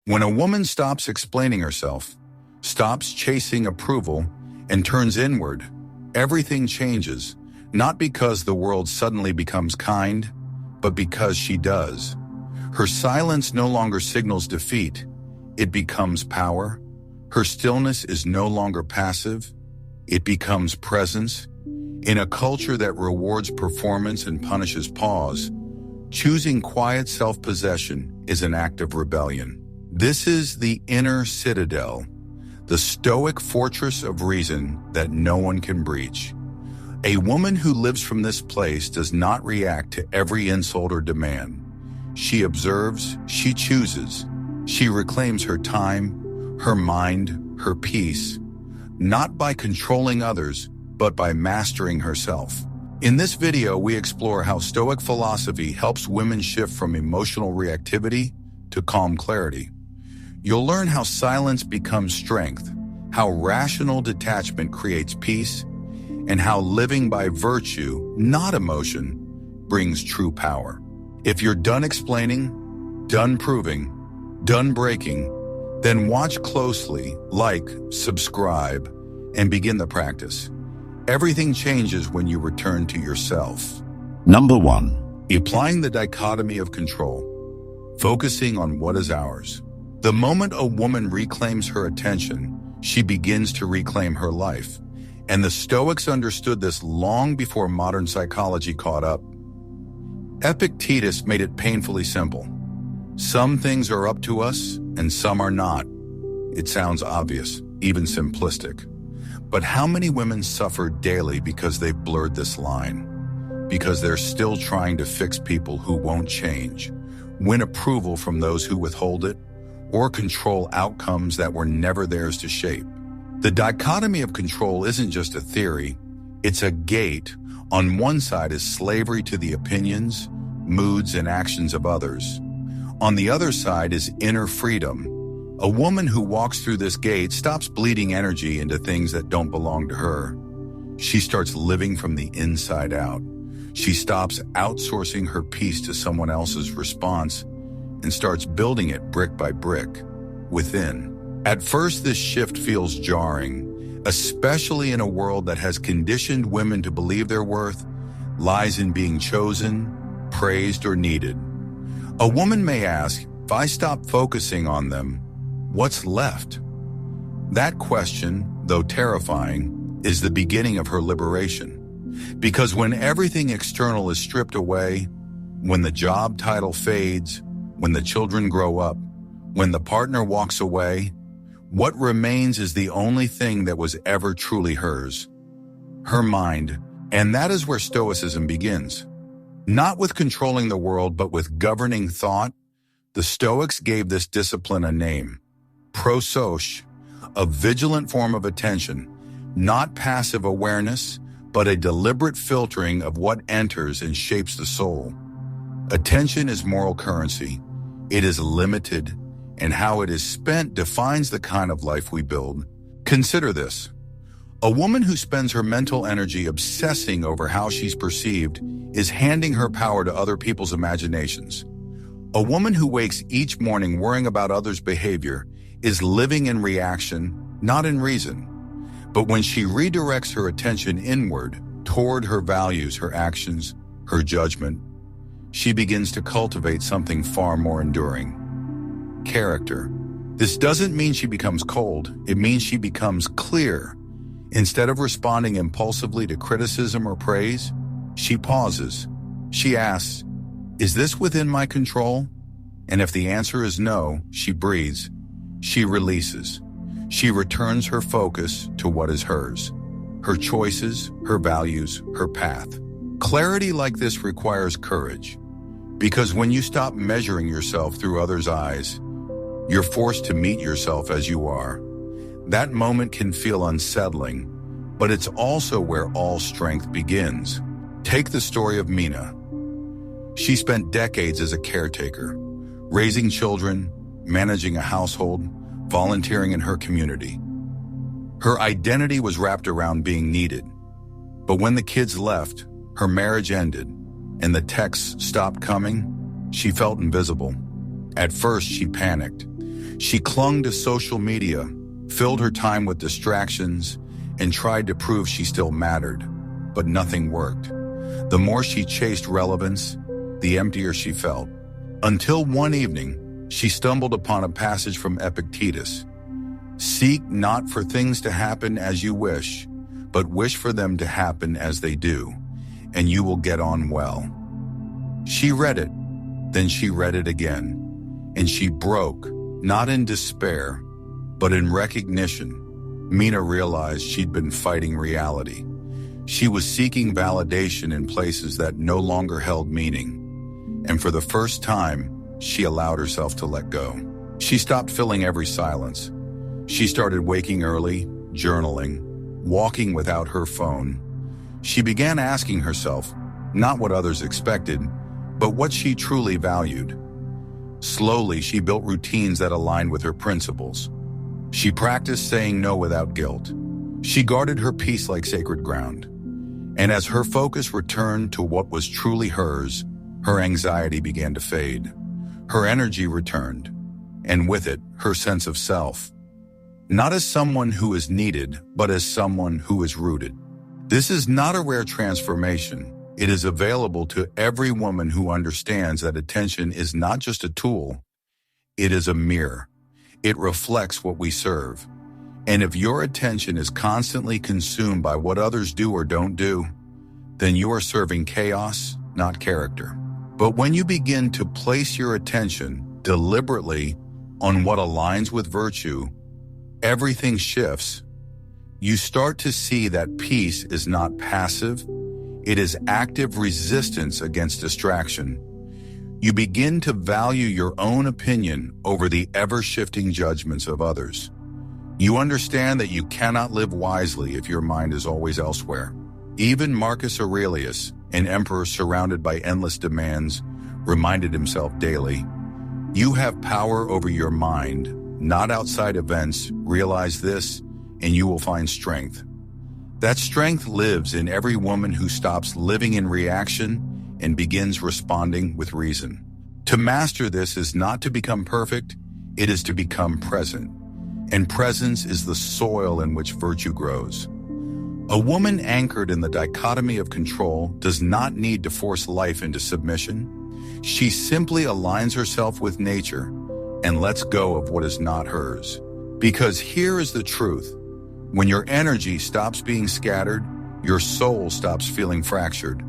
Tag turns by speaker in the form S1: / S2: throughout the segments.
S1: When a woman stops explaining herself, stops chasing approval, and turns inward, everything changes, not because the world suddenly becomes kind, but because she does. Her silence no longer signals defeat, it becomes power. Her stillness is no longer passive, it becomes presence. In a culture that rewards performance and punishes pause, choosing quiet self-possession is an act of rebellion. This is the inner citadel, the Stoic fortress of reason that no one can breach. A woman who lives from this place does not react to every insult or demand. She observes, she chooses, she reclaims her time, her mind, her peace, not by controlling others, but by mastering herself. In this video, we explore how Stoic philosophy helps women shift from emotional reactivity to calm clarity. You'll learn how silence becomes strength, how rational detachment creates peace, and how living by virtue, not emotion, brings true power. If you're done explaining, done proving, done breaking, then watch closely, like, subscribe, and begin the practice. Everything changes when you return to yourself.
S2: Number 1.
S1: Applying the dichotomy of control, focusing on what is ours. The moment a woman reclaims her attention, she begins to reclaim her life. And the Stoics understood this long before modern psychology caught up. Epictetus made it painfully simple. Some things are up to us, and some are not. It sounds obvious, even simplistic. But how many women suffer daily because they've blurred this line? Because they're still trying to fix people who won't change, win approval from those who withhold it, or control outcomes that were never theirs to shape. The dichotomy of control isn't just a theory, it's a gate. On one side is slavery to the opinions, moods, and actions of others. On the other side is inner freedom. A woman who walks through this gate stops bleeding energy into things that don't belong to her. She starts living from the inside out. She stops outsourcing her peace to someone else's response and starts building it brick by brick, within. At first, this shift feels jarring, especially in a world that has conditioned women to believe their worth lies in being chosen, praised, or needed. A woman may ask, if I stop focusing on them, what's left? That question, though terrifying, is the beginning of her liberation. Because when everything external is stripped away, when the job title fades, when the children grow up, when the partner walks away, what remains is the only thing that was ever truly hers, her mind. And that is where Stoicism begins. Not with controlling the world, but with governing thought. The Stoics gave this discipline a name, prosos, a vigilant form of attention, not passive awareness, but a deliberate filtering of what enters and shapes the soul. Attention is moral currency. It is limited, and how it is spent defines the kind of life we build. Consider this. A woman who spends her mental energy obsessing over how she's perceived is handing her power to other people's imaginations. A woman who wakes each morning worrying about others' behavior is living in reaction, not in reason. But when she redirects her attention inward, toward her values, her actions, her judgment, she begins to cultivate something far more enduring. Character. This doesn't mean she becomes cold, it means she becomes clear. Instead of responding impulsively to criticism or praise, she pauses. She asks, is this within my control? And if the answer is no, she breathes. She releases. She returns her focus to what is hers, her choices, her values, her path. Clarity like this requires courage, because when you stop measuring yourself through others' eyes, you're forced to meet yourself as you are. That moment can feel unsettling, but it's also where all strength begins. Take the story of Mina. She spent decades as a caretaker, raising children, managing a household, volunteering in her community. Her identity was wrapped around being needed. But when the kids left, her marriage ended, and the texts stopped coming, she felt invisible. At first, she panicked. She clung to social media, filled her time with distractions, and tried to prove she still mattered, but nothing worked. The more she chased relevance, the emptier she felt. Until one evening, she stumbled upon a passage from Epictetus. "Seek not for things to happen as you wish, but wish for them to happen as they do, and you will get on well." She read it, then she read it again, and she broke, not in despair, but in recognition. Mina realized she'd been fighting reality. She was seeking validation in places that no longer held meaning. And for the first time, she allowed herself to let go. She stopped filling every silence. She started waking early, journaling, walking without her phone. She began asking herself, not what others expected, but what she truly valued. Slowly, she built routines that aligned with her principles. She practiced saying no without guilt. She guarded her peace like sacred ground. And as her focus returned to what was truly hers, her anxiety began to fade. Her energy returned, and with it, her sense of self. Not as someone who is needed, but as someone who is rooted. This is not a rare transformation. It is available to every woman who understands that attention is not just a tool, it is a mirror. It reflects what we serve. And if your attention is constantly consumed by what others do or don't do, then you are serving chaos, not character. But when you begin to place your attention deliberately on what aligns with virtue, everything shifts. You start to see that peace is not passive, it is active resistance against distraction. You begin to value your own opinion over the ever-shifting judgments of others. You understand that you cannot live wisely if your mind is always elsewhere. Even Marcus Aurelius, an emperor surrounded by endless demands, reminded himself daily, "You have power over your mind, not outside events. Realize this, and you will find strength." That strength lives in every woman who stops living in reaction and begins responding with reason. To master this is not to become perfect, it is to become present. And presence is the soil in which virtue grows. A woman anchored in the dichotomy of control does not need to force life into submission. She simply aligns herself with nature and lets go of what is not hers. Because here is the truth. When your energy stops being scattered, your soul stops feeling fractured.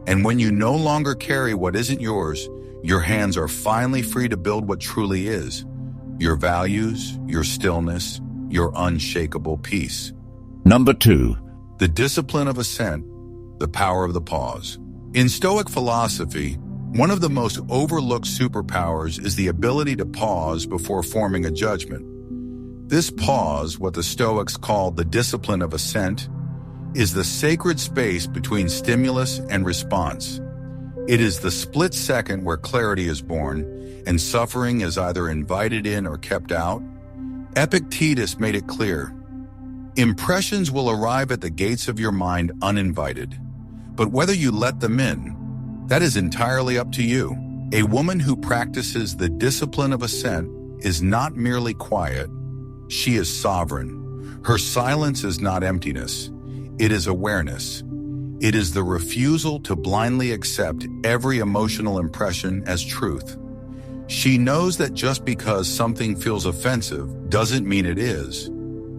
S1: And when you no longer carry what isn't yours, your hands are finally free to build what truly is. Your values, your stillness, your unshakable peace.
S2: Number 2.
S1: The discipline of assent, the power of the pause. In Stoic philosophy, one of the most overlooked superpowers is the ability to pause before forming a judgment. This pause, what the Stoics call the discipline of assent, is the sacred space between stimulus and response. It is the split second where clarity is born and suffering is either invited in or kept out. Epictetus made it clear. Impressions will arrive at the gates of your mind uninvited, but whether you let them in, that is entirely up to you. A woman who practices the discipline of assent is not merely quiet, she is sovereign. Her silence is not emptiness, it is awareness. It is the refusal to blindly accept every emotional impression as truth. She knows that just because something feels offensive doesn't mean it is.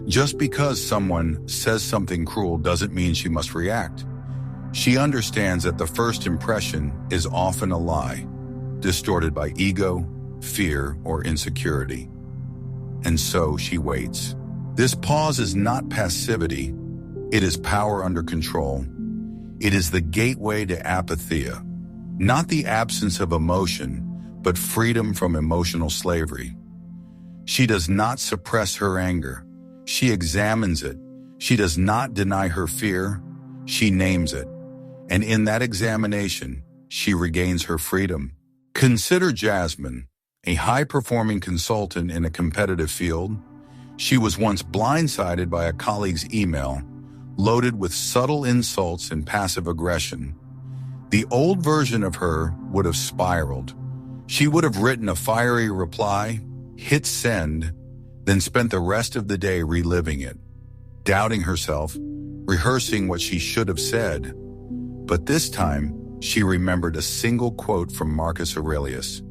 S1: Just because someone says something cruel doesn't mean she must react. She understands that the first impression is often a lie, distorted by ego, fear, or insecurity. And so she waits. This pause is not passivity, it is power under control. It is the gateway to apatheia, not the absence of emotion, but freedom from emotional slavery. She does not suppress her anger. She examines it. She does not deny her fear. She names it. And in that examination, she regains her freedom. Consider Jasmine, a high-performing consultant in a competitive field. She was once blindsided by a colleague's email, loaded with subtle insults and passive aggression. The old version of her would have spiraled. She would have written a fiery reply, hit send, then spent the rest of the day reliving it, doubting herself, rehearsing what she should have said. But this time, she remembered a single quote from Marcus Aurelius.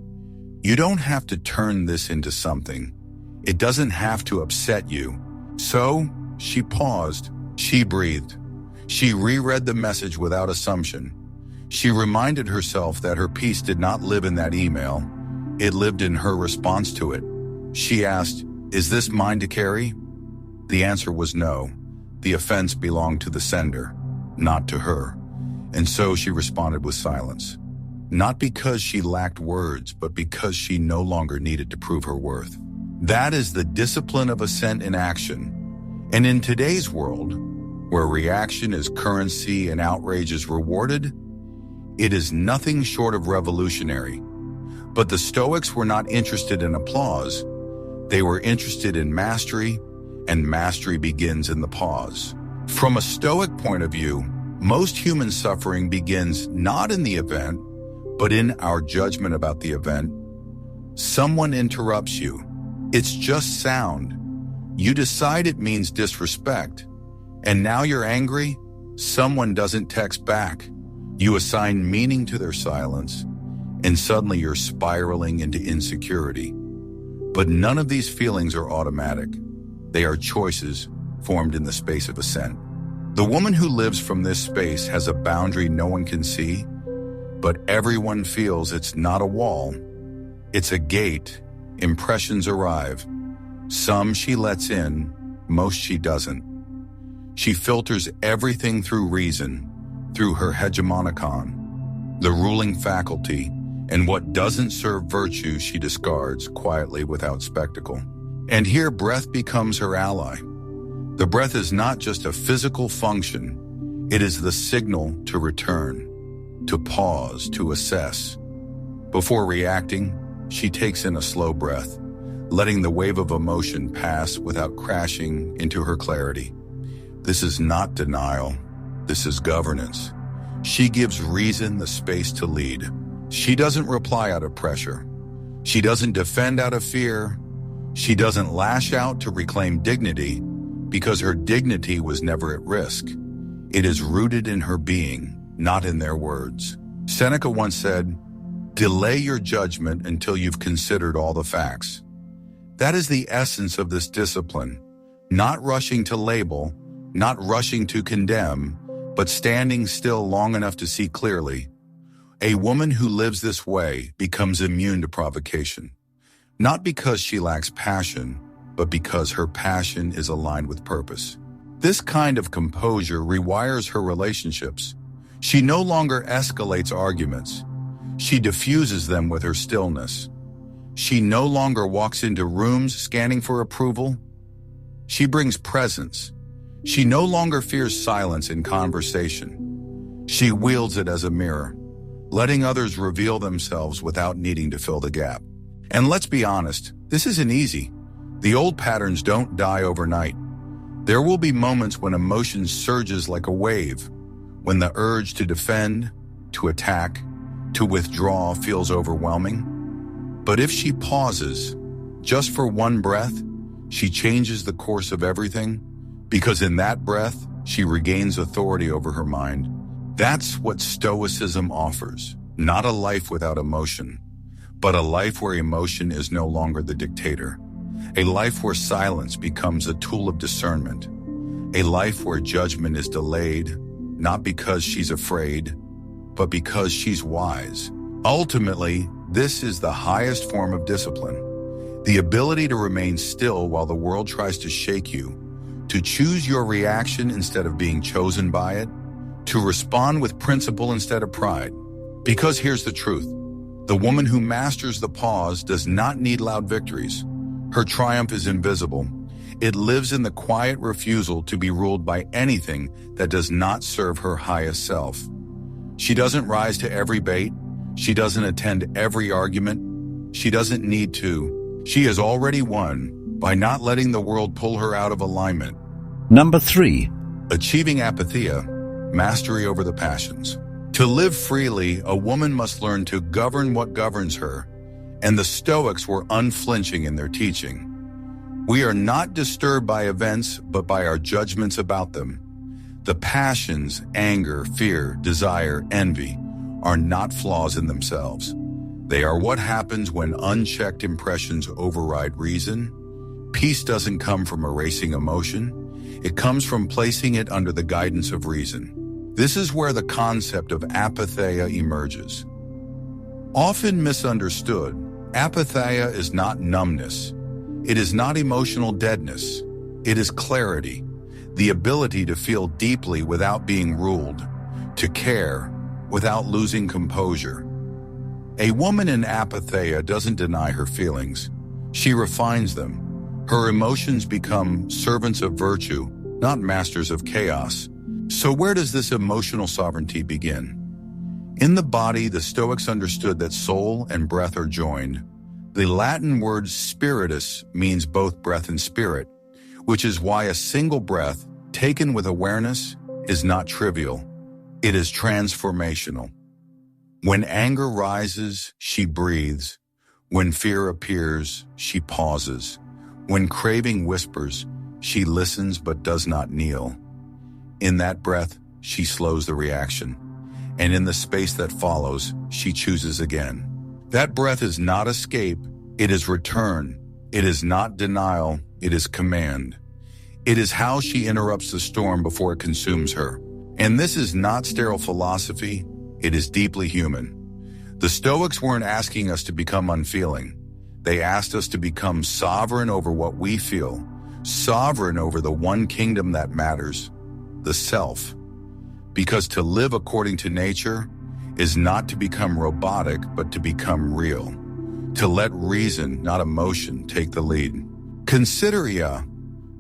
S1: "You don't have to turn this into something. It doesn't have to upset you." So, she paused. She breathed. She reread the message without assumption. She reminded herself that her peace did not live in that email. It lived in her response to it. She asked, "Is this mine to carry?" The answer was no. The offense belonged to the sender, not to her. And so she responded with silence. Not because she lacked words, but because she no longer needed to prove her worth. That is the discipline of assent in action. And in today's world, where reaction is currency and outrage is rewarded, it is nothing short of revolutionary. But the Stoics were not interested in applause. They were interested in mastery, and mastery begins in the pause. From a Stoic point of view, most human suffering begins not in the event, but in our judgment about the event. Someone interrupts you. It's just sound. You decide it means disrespect. And now you're angry? Someone doesn't text back. You assign meaning to their silence, and suddenly you're spiraling into insecurity. But none of these feelings are automatic. They are choices formed in the space of assent. The woman who lives from this space has a boundary no one can see, but everyone feels. It's not a wall. It's a gate. Impressions arrive. Some she lets in, most she doesn't. She filters everything through reason, through her hegemonicon, the ruling faculty, and what doesn't serve virtue she discards quietly without spectacle. And here breath becomes her ally. The breath is not just a physical function. It is the signal to return, to pause, to assess. Before reacting, she takes in a slow breath, letting the wave of emotion pass without crashing into her clarity. This is not denial. This is governance. She gives reason the space to lead. She doesn't reply out of pressure. She doesn't defend out of fear. She doesn't lash out to reclaim dignity, because her dignity was never at risk. It is rooted in her being, not in their words. Seneca once said, "Delay your judgment until you've considered all the facts." That is the essence of this discipline. Not rushing to label, not rushing to condemn, but standing still long enough to see clearly. A woman who lives this way becomes immune to provocation, not because she lacks passion, but because her passion is aligned with purpose. This kind of composure rewires her relationships. She no longer escalates arguments. She diffuses them with her stillness. She no longer walks into rooms scanning for approval. She brings presence. She no longer fears silence in conversation. She wields it as a mirror, letting others reveal themselves without needing to fill the gap. And let's be honest, this isn't easy. The old patterns don't die overnight. There will be moments when emotion surges like a wave, when the urge to defend, to attack, to withdraw feels overwhelming. But if she pauses, just for one breath, she changes the course of everything, because in that breath, she regains authority over her mind. That's what Stoicism offers, not a life without emotion, but a life where emotion is no longer the dictator. A life where silence becomes a tool of discernment. A life where judgment is delayed, not because she's afraid, but because she's wise. Ultimately, this is the highest form of discipline. The ability to remain still while the world tries to shake you, to choose your reaction instead of being chosen by it, to respond with principle instead of pride. Because here's the truth. The woman who masters the pause does not need loud victories. Her triumph is invisible. It lives in the quiet refusal to be ruled by anything that does not serve her highest self. She doesn't rise to every bait. She doesn't attend every argument. She doesn't need to. She has already won by not letting the world pull her out of alignment.
S2: Number 3.
S1: Achieving apatheia, mastery over the passions. To live freely, a woman must learn to govern what governs her, and the Stoics were unflinching in their teaching. We are not disturbed by events, but by our judgments about them. The passions, anger, fear, desire, envy, are not flaws in themselves. They are what happens when unchecked impressions override reason. Peace doesn't come from erasing emotion. It comes from placing it under the guidance of reason. This is where the concept of apatheia emerges. Often misunderstood, apatheia is not numbness. It is not emotional deadness. It is clarity, the ability to feel deeply without being ruled, to care without losing composure. A woman in apatheia doesn't deny her feelings. She refines them. Her emotions become servants of virtue, not masters of chaos. So where does this emotional sovereignty begin? In the body, the Stoics understood that soul and breath are joined. The Latin word spiritus means both breath and spirit, which is why a single breath, taken with awareness, is not trivial. It is transformational. When anger rises, she breathes. When fear appears, she pauses. When craving whispers, she listens but does not kneel. In that breath, she slows the reaction. And in the space that follows, she chooses again. That breath is not escape, it is return. It is not denial, it is command. It is how she interrupts the storm before it consumes her. And this is not sterile philosophy, it is deeply human. The Stoics weren't asking us to become unfeeling. They asked us to become sovereign over what we feel, sovereign over the one kingdom that matters, the self. Because to live according to nature is not to become robotic, but to become real. To let reason, not emotion, take the lead. Consider Ea.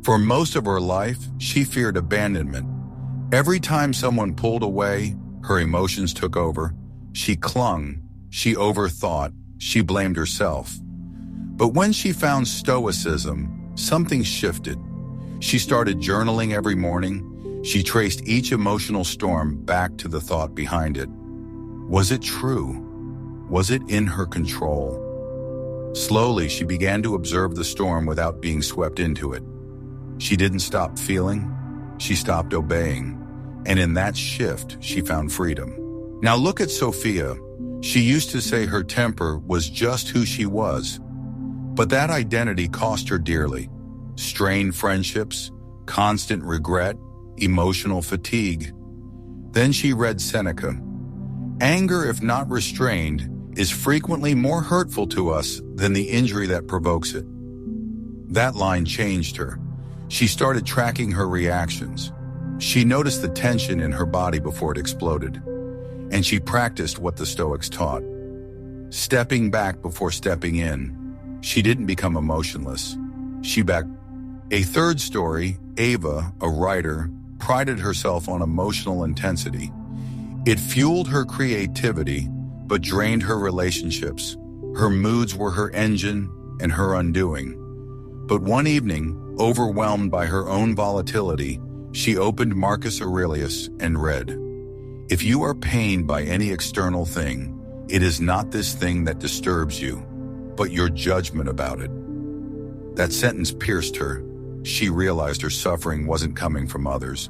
S1: For most of her life, she feared abandonment. Every time someone pulled away, her emotions took over. She clung, she overthought, she blamed herself. But when she found Stoicism, something shifted. She started journaling every morning. She traced each emotional storm back to the thought behind it. Was it true? Was it in her control? Slowly, she began to observe the storm without being swept into it. She didn't stop feeling, she stopped obeying. And in that shift, she found freedom. Now look at Sophia. She used to say her temper was just who she was. But that identity cost her dearly. Strained friendships, constant regret, emotional fatigue. Then she read Seneca. Anger, if not restrained, is frequently more hurtful to us than the injury that provokes it. That line changed her. She started tracking her reactions. She noticed the tension in her body before it exploded. And she practiced what the Stoics taught. Stepping back before stepping in. She didn't become emotionless. She backed. A third story, Ava, a writer, prided herself on emotional intensity. It fueled her creativity, but drained her relationships. Her moods were her engine and her undoing. But one evening, overwhelmed by her own volatility, she opened Marcus Aurelius and read, "If you are pained by any external thing, it is not this thing that disturbs you, but your judgment about it." That sentence pierced her. She realized her suffering wasn't coming from others.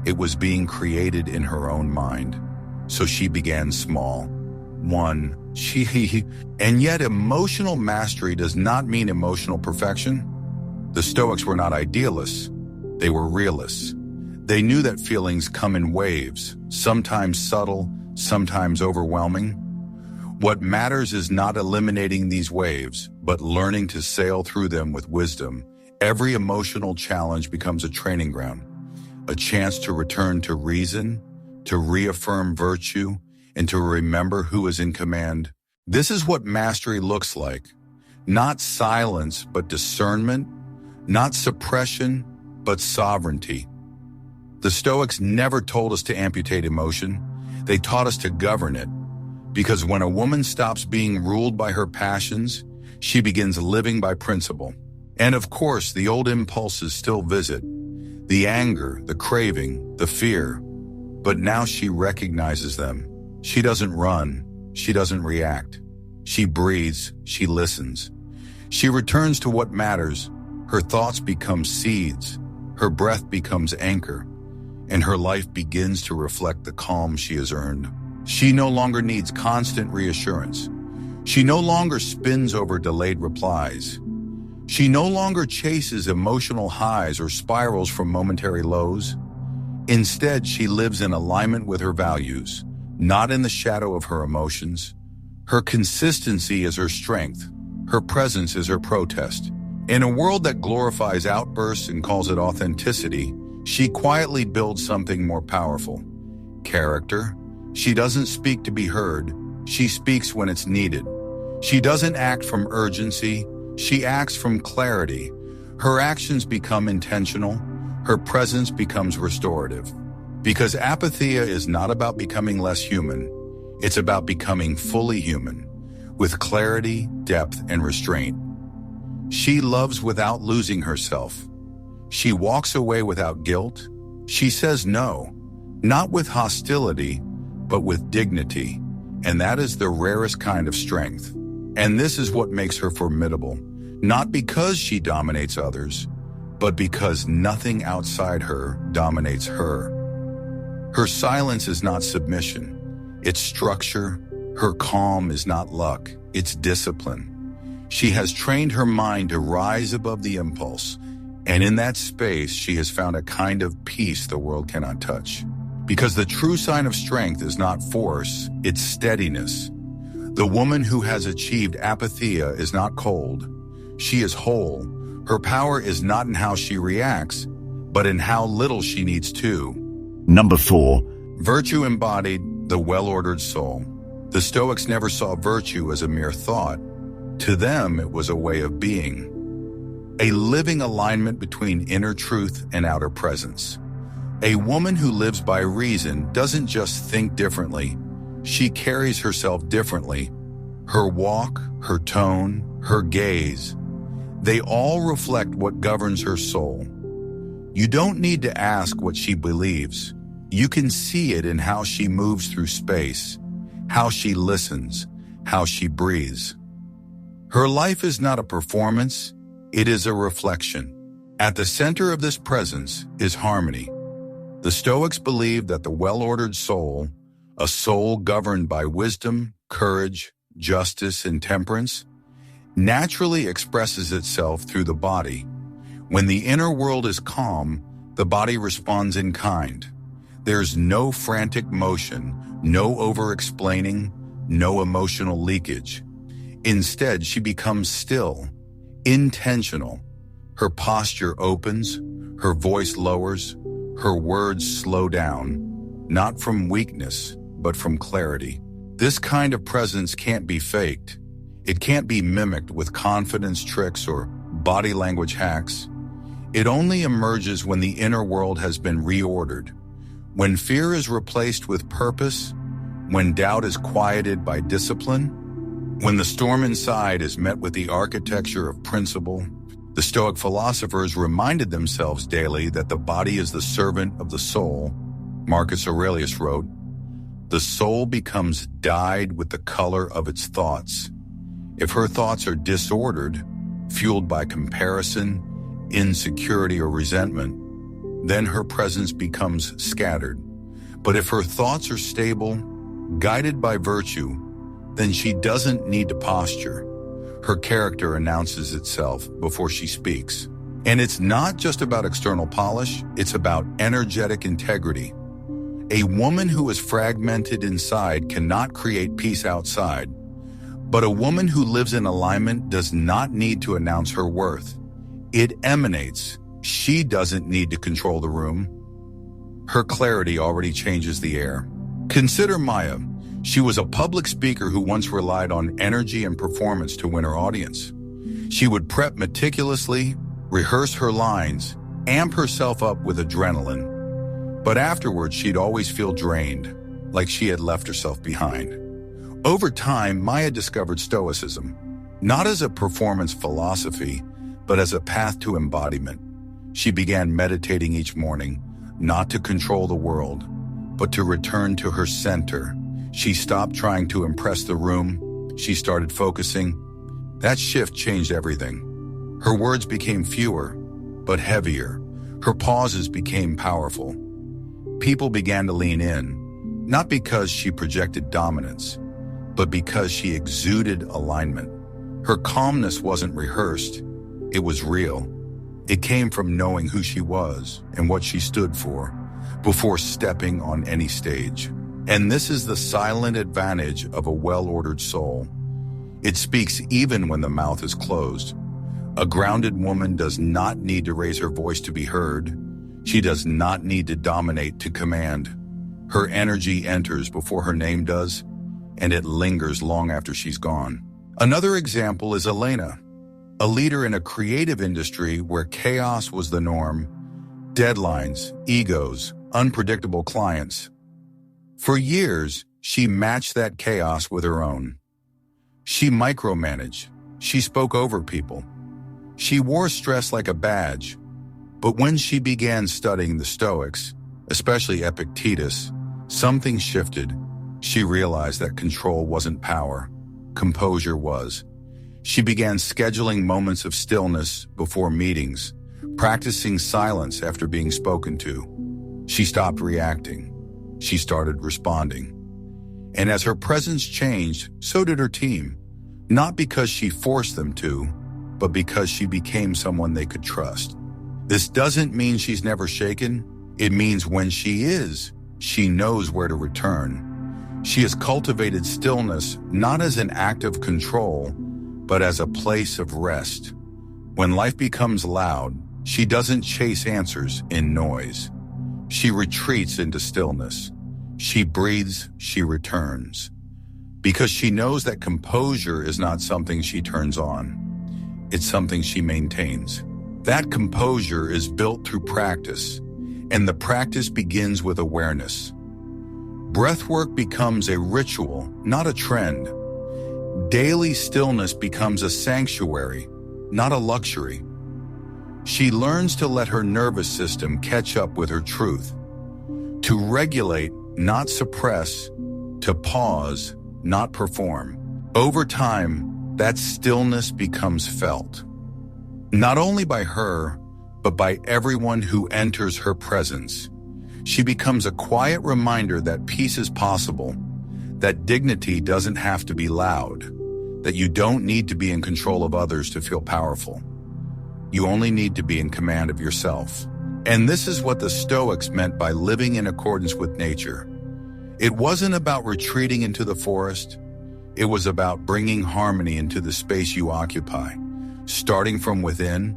S1: It was being created in her own mind. So she began small. And yet emotional mastery does not mean emotional perfection. The Stoics were not idealists. They were realists. They knew that feelings come in waves, sometimes subtle, sometimes overwhelming. What matters is not eliminating these waves, but learning to sail through them with wisdom. Every emotional challenge becomes a training ground, a chance to return to reason, to reaffirm virtue, and to remember who is in command. This is what mastery looks like. Not silence, but discernment. Not suppression, but sovereignty. The Stoics never told us to amputate emotion. They taught us to govern it. Because when a woman stops being ruled by her passions, she begins living by principle. And of course, the old impulses still visit. The anger, the craving, the fear. But now she recognizes them. She doesn't run. She doesn't react. She breathes, she listens. She returns to what matters. Her thoughts become seeds, her breath becomes anchor, and her life begins to reflect the calm she has earned. She no longer needs constant reassurance. She no longer spins over delayed replies. She no longer chases emotional highs or spirals from momentary lows. Instead, she lives in alignment with her values, not in the shadow of her emotions. Her consistency is her strength. Her presence is her protest. In a world that glorifies outbursts and calls it authenticity, she quietly builds something more powerful. Character. She doesn't speak to be heard. She speaks when it's needed. She doesn't act from urgency. She acts from clarity. Her actions become intentional. Her presence becomes restorative. Because apatheia is not about becoming less human. It's about becoming fully human, with clarity, depth, and restraint. She loves without losing herself. She walks away without guilt. She says no, not with hostility, but with dignity. And that is the rarest kind of strength. And this is what makes her formidable, not because she dominates others, but because nothing outside her dominates her. Her silence is not submission, it's structure. Her calm is not luck, it's discipline. She has trained her mind to rise above the impulse, and in that space she has found a kind of peace the world cannot touch. Because the true sign of strength is not force, it's steadiness. The woman who has achieved apatheia is not cold. She is whole. Her power is not in how she reacts, but in how little she needs to.
S2: Number 4.
S1: Virtue embodied, the well-ordered soul. The Stoics never saw virtue as a mere thought. To them, it was a way of being. A living alignment between inner truth and outer presence. A woman who lives by reason doesn't just think differently. She carries herself differently. Her walk, her tone, her gaze, they all reflect what governs her soul. You don't need to ask what she believes. You can see it in how she moves through space, how she listens, how she breathes. Her life is not a performance, it is a reflection. At the center of this presence is harmony. The Stoics believed that the well-ordered soul, a soul governed by wisdom, courage, justice, and temperance, naturally expresses itself through the body. When the inner world is calm, the body responds in kind. There's no frantic motion, no over-explaining, no emotional leakage. Instead, she becomes still, intentional. Her posture opens, her voice lowers, her words slow down, not from weakness, but from clarity. This kind of presence can't be faked. It can't be mimicked with confidence tricks or body language hacks. It only emerges when the inner world has been reordered, when fear is replaced with purpose, when doubt is quieted by discipline, when the storm inside is met with the architecture of principle. The Stoic philosophers reminded themselves daily that the body is the servant of the soul. Marcus Aurelius wrote, "The soul becomes dyed with the color of its thoughts." If her thoughts are disordered, fueled by comparison, insecurity, or resentment, then her presence becomes scattered. But if her thoughts are stable, guided by virtue, then she doesn't need to posture. Her character announces itself before she speaks. And it's not just about external polish, it's about energetic integrity. A woman who is fragmented inside cannot create peace outside. But a woman who lives in alignment does not need to announce her worth. It emanates. She doesn't need to control the room. Her clarity already changes the air. Consider Maya. She was a public speaker who once relied on energy and performance to win her audience. She would prep meticulously, rehearse her lines, amp herself up with adrenaline. But afterwards, she'd always feel drained, like she had left herself behind. Over time, Maya discovered Stoicism, not as a performance philosophy, but as a path to embodiment. She began meditating each morning, not to control the world, but to return to her center. She stopped trying to impress the room. she started focusing. That shift changed everything. Her words became fewer, but heavier. Her pauses became powerful. People began to lean in, not because she projected dominance, but because she exuded alignment. Her calmness wasn't rehearsed, it was real. It came from knowing who she was and what she stood for before stepping on any stage. And this is the silent advantage of a well-ordered soul. It speaks even when the mouth is closed. A grounded woman does not need to raise her voice to be heard. She does not need to dominate to command. Her energy enters before her name does, and it lingers long after she's gone. Another example is Elena, a leader in a creative industry where chaos was the norm, deadlines, egos, unpredictable clients. For years, she matched that chaos with her own. She micromanaged. She spoke over people. She wore stress like a badge. But when she began studying the Stoics, especially Epictetus, something shifted. She realized that control wasn't power. Composure was. She began scheduling moments of stillness before meetings, practicing silence after being spoken to. She stopped reacting. She started responding. And as her presence changed, so did her team. Not because she forced them to, but because she became someone they could trust. This doesn't mean she's never shaken. It means when she is, she knows where to return. She has cultivated stillness not as an act of control, but as a place of rest. When life becomes loud, she doesn't chase answers in noise. She retreats into stillness. She breathes, she returns. Because she knows that composure is not something she turns on. It's something she maintains. That composure is built through practice, and the practice begins with awareness. Breathwork becomes a ritual, not a trend. Daily stillness becomes a sanctuary, not a luxury. She learns to let her nervous system catch up with her truth, to regulate, not suppress, to pause, not perform. Over time, that stillness becomes felt, not only by her, but by everyone who enters her presence. She becomes a quiet reminder that peace is possible, that dignity doesn't have to be loud, that you don't need to be in control of others to feel powerful. You only need to be in command of yourself. And this is what the Stoics meant by living in accordance with nature. It wasn't about retreating into the forest. It was about bringing harmony into the space you occupy. Starting from within,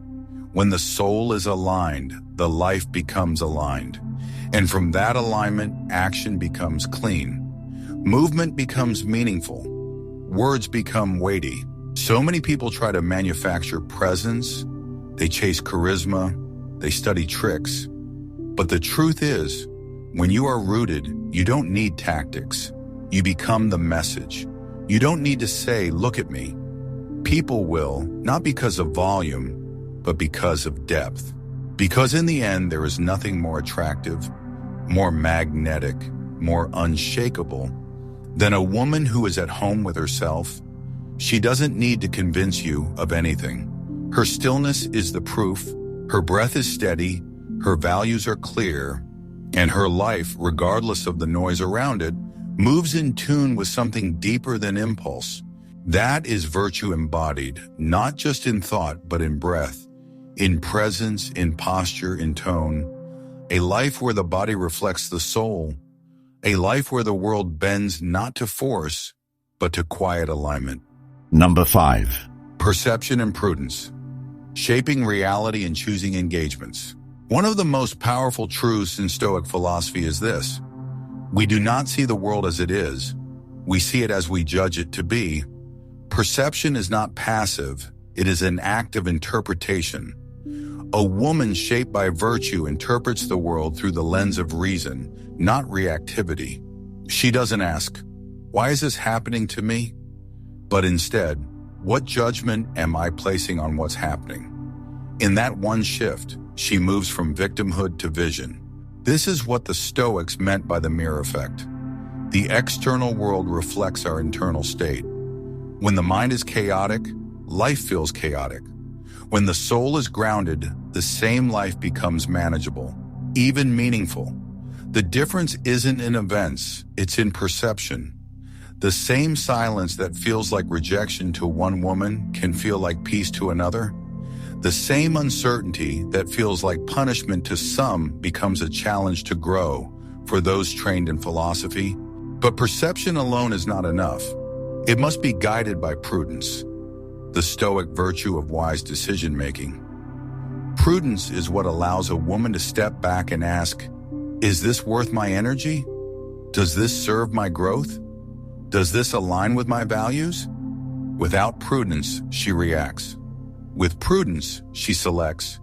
S1: when the soul is aligned, the life becomes aligned. And from that alignment, action becomes clean. Movement becomes meaningful. Words become weighty. So many people try to manufacture presence. They chase charisma. They study tricks. But the truth is, when you are rooted, you don't need tactics. You become the message. You don't need to say, "Look at me." People will, not because of volume, but because of depth. Because in the end, there is nothing more attractive, more magnetic, more unshakable than a woman who is at home with herself. She doesn't need to convince you of anything. Her stillness is the proof. Her breath is steady. Her values are clear. And her life, regardless of the noise around it, moves in tune with something deeper than impulse. That is virtue embodied, not just in thought, but in breath, in presence, in posture, in tone. A life where the body reflects the soul. A life where the world bends not to force, but to quiet alignment.
S2: Number 5.
S1: Perception and prudence. Shaping reality and choosing engagements. One of the most powerful truths in Stoic philosophy is this: we do not see the world as it is. We see it as we judge it to be. Perception is not passive. It is an act of interpretation. A woman shaped by virtue interprets the world through the lens of reason, not reactivity. She doesn't ask, "Why is this happening to me?" But instead, "What judgment am I placing on what's happening?" In that one shift, she moves from victimhood to vision. This is what the Stoics meant by the mirror effect. The external world reflects our internal state. When the mind is chaotic, life feels chaotic. When the soul is grounded, the same life becomes manageable, even meaningful. The difference isn't in events, it's in perception. The same silence that feels like rejection to one woman can feel like peace to another. The same uncertainty that feels like punishment to some becomes a challenge to grow for those trained in philosophy. But perception alone is not enough. It must be guided by prudence, the Stoic virtue of wise decision-making. Prudence is what allows a woman to step back and ask, is this worth my energy? Does this serve my growth? Does this align with my values? Without prudence, she reacts. With prudence, she selects.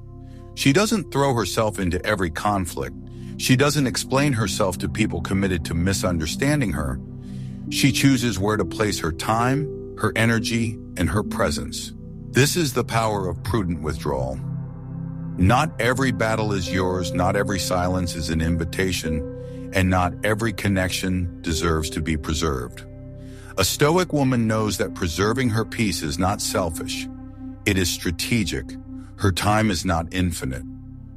S1: She doesn't throw herself into every conflict. She doesn't explain herself to people committed to misunderstanding her. She chooses where to place her time, her energy, and her presence. This is the power of prudent withdrawal. Not every battle is yours, not every silence is an invitation, and not every connection deserves to be preserved. A Stoic woman knows that preserving her peace is not selfish. It is strategic. Her time is not infinite.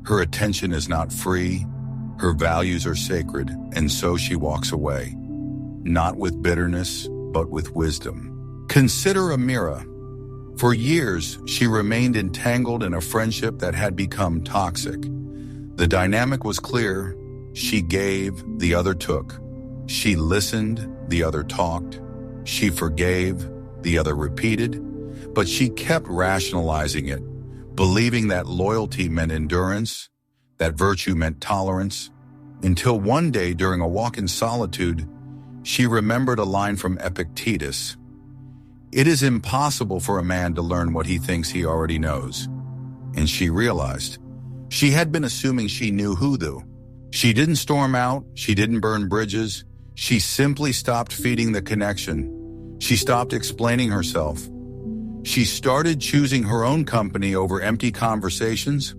S1: Her attention is not free. Her values are sacred, and so she walks away. Not with bitterness, but with wisdom. Consider Amira. For years, she remained entangled in a friendship that had become toxic. The dynamic was clear. She gave, the other took. She listened, the other talked. She forgave, the other repeated. But she kept rationalizing it, believing that loyalty meant endurance, that virtue meant tolerance, until one day during a walk in solitude, she remembered a line from Epictetus. It is impossible for a man to learn what he thinks he already knows. And she realized. She had been assuming she knew who though. She didn't storm out, she didn't burn bridges, she simply stopped feeding the connection. She stopped explaining herself. She started choosing her own company over empty conversations.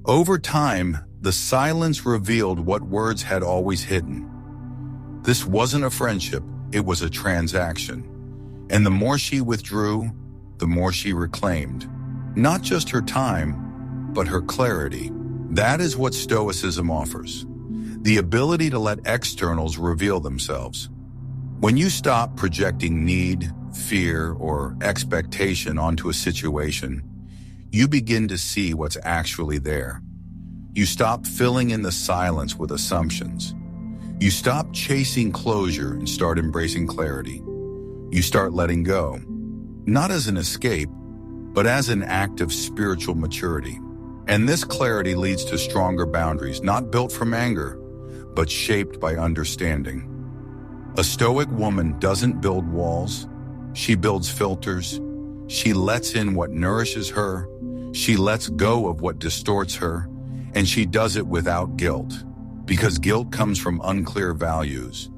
S1: Over time, the silence revealed what words had always hidden. This wasn't a friendship, it was a transaction. And the more she withdrew, the more she reclaimed. Not just her time, but her clarity. That is what Stoicism offers. The ability to let externals reveal themselves. When you stop projecting need, fear, or expectation onto a situation, you begin to see what's actually there. You stop filling in the silence with assumptions. You stop chasing closure and start embracing clarity. You start letting go, not as an escape, but as an act of spiritual maturity. And this clarity leads to stronger boundaries, not built from anger, but shaped by understanding. A Stoic woman doesn't build walls. She builds filters. She lets in what nourishes her. She lets go of what distorts her. And she does it without guilt, because guilt comes from unclear values.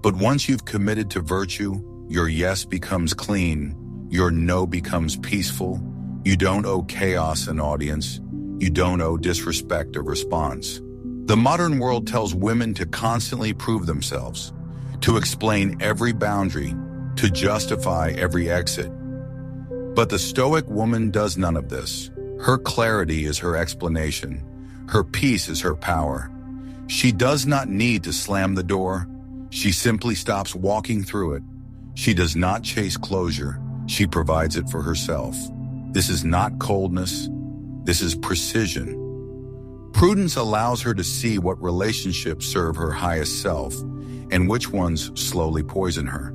S1: But once you've committed to virtue, your yes becomes clean. Your no becomes peaceful. You don't owe chaos an audience. You don't owe disrespect a response. The modern world tells women to constantly prove themselves, to explain every boundary, to justify every exit. But the Stoic woman does none of this. Her clarity is her explanation. Her peace is her power. She does not need to slam the door. She simply stops walking through it. She does not chase closure. She provides it for herself. This is not coldness. This is precision. Prudence allows her to see what relationships serve her highest self and which ones slowly poison her.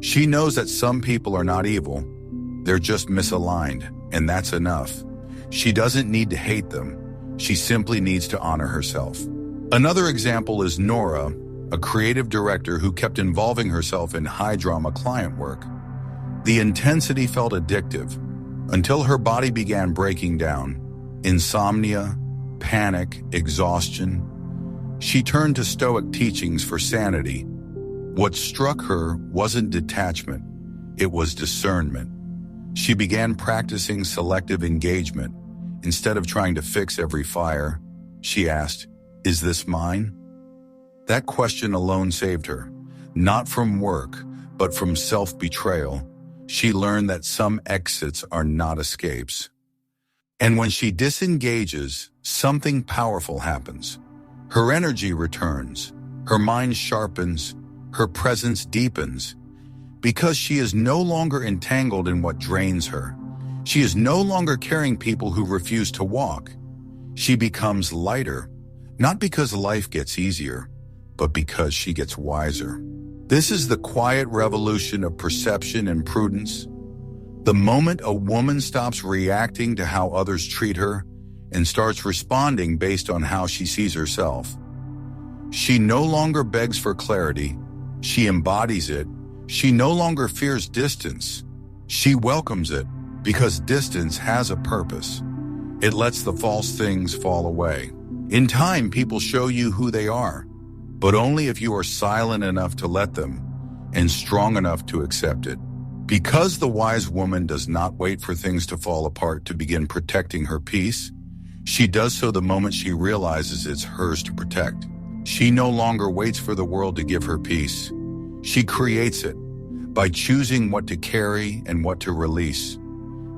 S1: She knows that some people are not evil. They're just misaligned, and that's enough. She doesn't need to hate them. She simply needs to honor herself. Another example is Nora, a creative director who kept involving herself in high-drama client work. The intensity felt addictive until her body began breaking down. Insomnia, panic, exhaustion. She turned to Stoic teachings for sanity. What struck her wasn't detachment, it was discernment. She began practicing selective engagement. Instead of trying to fix every fire, she asked, "Is this mine?" That question alone saved her, not from work, but from self-betrayal. She learned that some exits are not escapes. And when she disengages, something powerful happens. Her energy returns, her mind sharpens, her presence deepens, because she is no longer entangled in what drains her. She is no longer carrying people who refuse to walk. She becomes lighter, not because life gets easier, but because she gets wiser. This is the quiet revolution of perception and prudence. The moment a woman stops reacting to how others treat her and starts responding based on how she sees herself. She no longer begs for clarity, she embodies it. She no longer fears distance, she welcomes it, because distance has a purpose. It lets the false things fall away. In time, people show you who they are, but only if you are silent enough to let them and strong enough to accept it. Because the wise woman does not wait for things to fall apart to begin protecting her peace, she does so the moment she realizes it's hers to protect. She no longer waits for the world to give her peace. She creates it by choosing what to carry and what to release.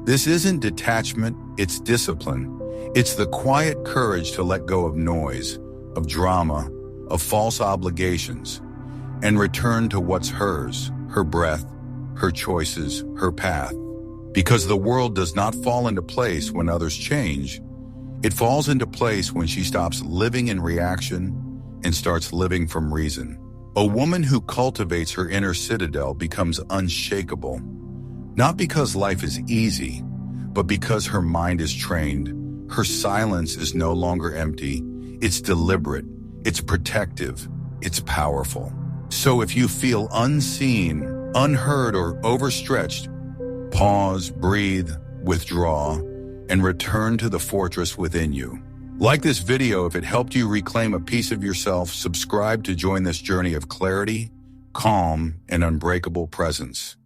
S1: This isn't detachment, it's discipline. It's the quiet courage to let go of noise, of drama, of false obligations, and return to what's hers, her breath, her choices, her path. Because the world does not fall into place when others change. It falls into place when she stops living in reaction and starts living from reason. A woman who cultivates her inner citadel becomes unshakable, not because life is easy, but because her mind is trained. Her silence is no longer empty. It's deliberate, it's protective, it's powerful. So if you feel unseen, unheard, or overstretched, pause, breathe, withdraw, and return to the fortress within you. Like this video if it helped you reclaim a piece of yourself. Subscribe to join this journey of clarity, calm, and unbreakable presence.